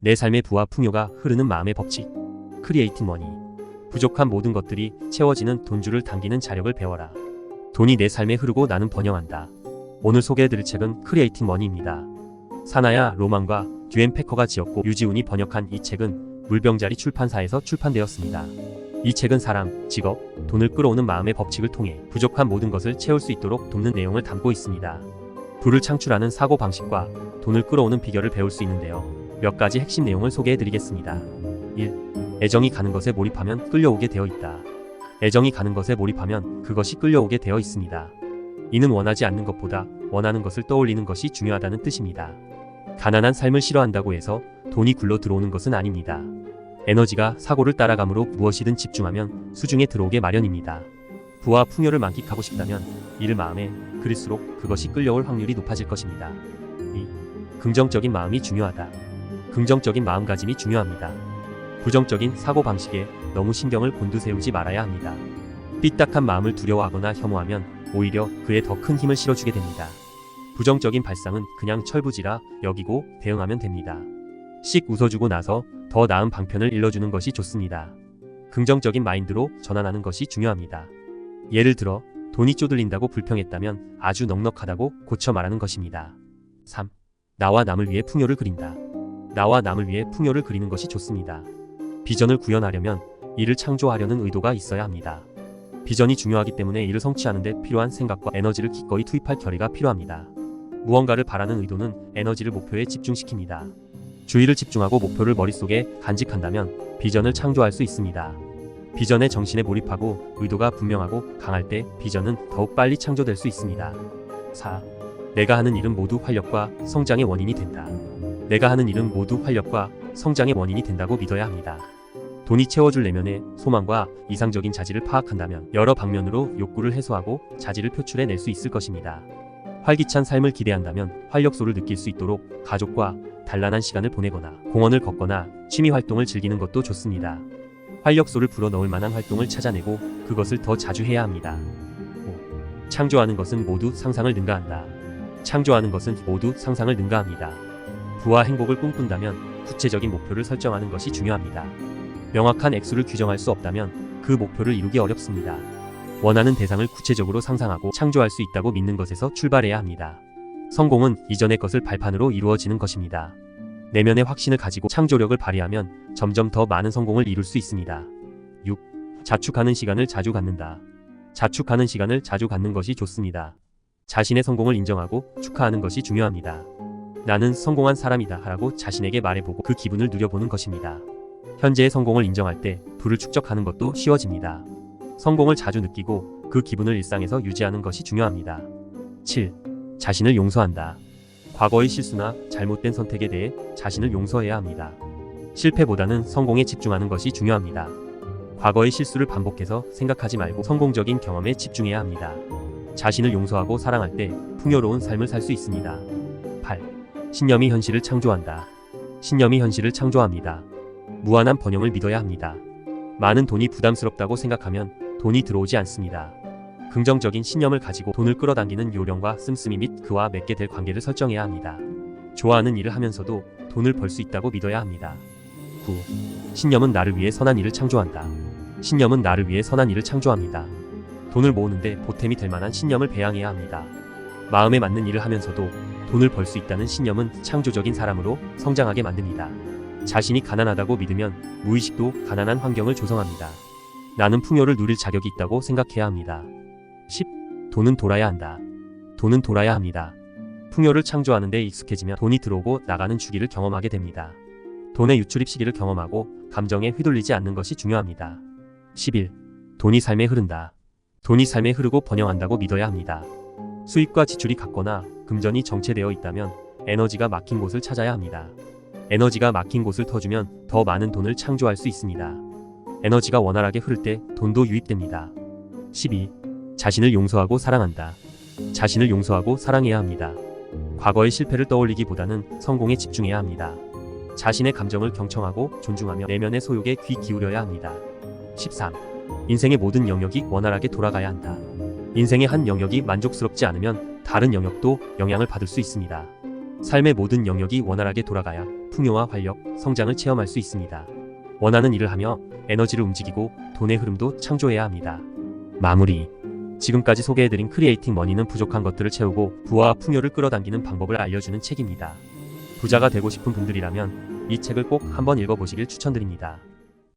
내 삶의 부와 풍요가 흐르는 마음의 법칙. 크리에이팅 머니. 부족한 모든 것들이 채워지는 돈줄을 당기는 자력을 배워라. 돈이 내 삶에 흐르고 나는 번영한다. 오늘 소개해드릴 책은 크리에이팅 머니입니다. 사나야 로만과 듀앤 패커가 지었고 유지훈이 번역한 이 책은 물병자리 출판사에서 출판되었습니다. 이 책은 사랑, 직업, 돈을 끌어오는 마음의 법칙을 통해 부족한 모든 것을 채울 수 있도록 돕는 내용을 담고 있습니다. 부를 창출하는 사고방식과 돈을 끌어오는 비결을 배울 수 있는데요. 몇 가지 핵심 내용을 소개해드리겠습니다. 1. 애정이 가는 것에 몰입하면 끌려오게 되어 있다. 애정이 가는 것에 몰입하면 그것이 끌려오게 되어 있습니다. 이는 원하지 않는 것보다 원하는 것을 떠올리는 것이 중요하다는 뜻입니다. 가난한 삶을 싫어한다고 해서 돈이 굴러 들어오는 것은 아닙니다. 에너지가 사고를 따라가므로 무엇이든 집중하면 수중에 들어오게 마련입니다. 부와 풍요를 만끽하고 싶다면 이를 마음에 그릴수록 그것이 끌려올 확률이 높아질 것입니다. 2. 긍정적인 마음이 중요하다. 긍정적인 마음가짐이 중요합니다. 부정적인 사고방식에 너무 신경을 곤두세우지 말아야 합니다. 삐딱한 마음을 두려워하거나 혐오하면 오히려 그에 더 큰 힘을 실어주게 됩니다. 부정적인 발상은 그냥 철부지라 여기고 대응하면 됩니다. 씩 웃어주고 나서 더 나은 방편을 일러주는 것이 좋습니다. 긍정적인 마인드로 전환하는 것이 중요합니다. 예를 들어 돈이 쪼들린다고 불평했다면 아주 넉넉하다고 고쳐 말하는 것입니다. 3. 나와 남을 위해 풍요를 그린다. 나와 남을 위해 풍요를 그리는 것이 좋습니다. 비전을 구현하려면 이를 창조하려는 의도가 있어야 합니다. 비전이 중요하기 때문에 이를 성취하는 데 필요한 생각과 에너지를 기꺼이 투입할 결의가 필요합니다. 무언가를 바라는 의도는 에너지를 목표에 집중시킵니다. 주의를 집중하고 목표를 머릿속에 간직한다면 비전을 창조할 수 있습니다. 비전의 정신에 몰입하고 의도가 분명하고 강할 때 비전은 더욱 빨리 창조될 수 있습니다. 4. 내가 하는 일은 모두 활력과 성장의 원인이 된다. 내가 하는 일은 모두 활력과 성장의 원인이 된다고 믿어야 합니다. 돈이 채워줄 내면의 소망과 이상적인 자질을 파악한다면 여러 방면으로 욕구를 해소하고 자질을 표출해낼 수 있을 것입니다. 활기찬 삶을 기대한다면 활력소를 느낄 수 있도록 가족과 단란한 시간을 보내거나 공원을 걷거나 취미 활동을 즐기는 것도 좋습니다. 활력소를 불어넣을 만한 활동을 찾아내고 그것을 더 자주 해야 합니다. 5. 창조하는 것은 모두 상상을 능가한다. 창조하는 것은 모두 상상을 능가합니다. 부와 행복을 꿈꾼다면 구체적인 목표를 설정하는 것이 중요합니다. 명확한 액수를 규정할 수 없다면 그 목표를 이루기 어렵습니다. 원하는 대상을 구체적으로 상상하고 창조할 수 있다고 믿는 것에서 출발해야 합니다. 성공은 이전의 것을 발판으로 이루어지는 것입니다. 내면의 확신을 가지고 창조력을 발휘하면 점점 더 많은 성공을 이룰 수 있습니다. 6. 자축하는 시간을 자주 갖는다. 자축하는 시간을 자주 갖는 것이 좋습니다. 자신의 성공을 인정하고 축하하는 것이 중요합니다. 나는 성공한 사람이다 하라고 자신에게 말해보고 그 기분을 누려보는 것입니다. 현재의 성공을 인정할 때 부를 축적하는 것도 쉬워집니다. 성공을 자주 느끼고 그 기분을 일상에서 유지하는 것이 중요합니다. 7. 자신을 용서한다. 과거의 실수나 잘못된 선택에 대해 자신을 용서해야 합니다. 실패보다는 성공에 집중하는 것이 중요합니다. 과거의 실수를 반복해서 생각하지 말고 성공적인 경험에 집중해야 합니다. 자신을 용서하고 사랑할 때 풍요로운 삶을 살 수 있습니다. 8. 신념이 현실을 창조한다. 신념이 현실을 창조합니다. 무한한 번영을 믿어야 합니다. 많은 돈이 부담스럽다고 생각하면 돈이 들어오지 않습니다. 긍정적인 신념을 가지고 돈을 끌어당기는 요령과 씀씀이 및 그와 맺게 될 관계를 설정해야 합니다. 좋아하는 일을 하면서도 돈을 벌 수 있다고 믿어야 합니다. 9. 신념은 나를 위해 선한 일을 창조한다. 신념은 나를 위해 선한 일을 창조합니다. 돈을 모으는데 보탬이 될 만한 신념을 배양해야 합니다. 마음에 맞는 일을 하면서도 돈을 벌 수 있다는 신념은 창조적인 사람으로 성장하게 만듭니다. 자신이 가난하다고 믿으면 무의식도 가난한 환경을 조성합니다. 나는 풍요를 누릴 자격이 있다고 생각해야 합니다. 10. 돈은 돌아야 한다. 돈은 돌아야 합니다. 풍요를 창조하는 데 익숙해지면 돈이 들어오고 나가는 주기를 경험하게 됩니다. 돈의 유출입 시기를 경험하고 감정에 휘둘리지 않는 것이 중요합니다. 11. 돈이 삶에 흐른다. 돈이 삶에 흐르고 번영한다고 믿어야 합니다. 수입과 지출이 같거나 금전이 정체되어 있다면 에너지가 막힌 곳을 찾아야 합니다. 에너지가 막힌 곳을 터주면 더 많은 돈을 창조할 수 있습니다. 에너지가 원활하게 흐를 때 돈도 유입됩니다. 12. 자신을 용서하고 사랑한다. 자신을 용서하고 사랑해야 합니다. 과거의 실패를 떠올리기보다는 성공에 집중해야 합니다. 자신의 감정을 경청하고 존중하며 내면의 소욕에 귀 기울여야 합니다. 13. 인생의 모든 영역이 원활하게 돌아가야 한다. 인생의 한 영역이 만족스럽지 않으면 다른 영역도 영향을 받을 수 있습니다. 삶의 모든 영역이 원활하게 돌아가야 풍요와 활력, 성장을 체험할 수 있습니다. 원하는 일을 하며 에너지를 움직이고 돈의 흐름도 창조해야 합니다. 마무리. 지금까지 소개해드린 크리에이팅 머니는 부족한 것들을 채우고 부와 풍요를 끌어당기는 방법을 알려주는 책입니다. 부자가 되고 싶은 분들이라면 이 책을 꼭 한번 읽어보시길 추천드립니다.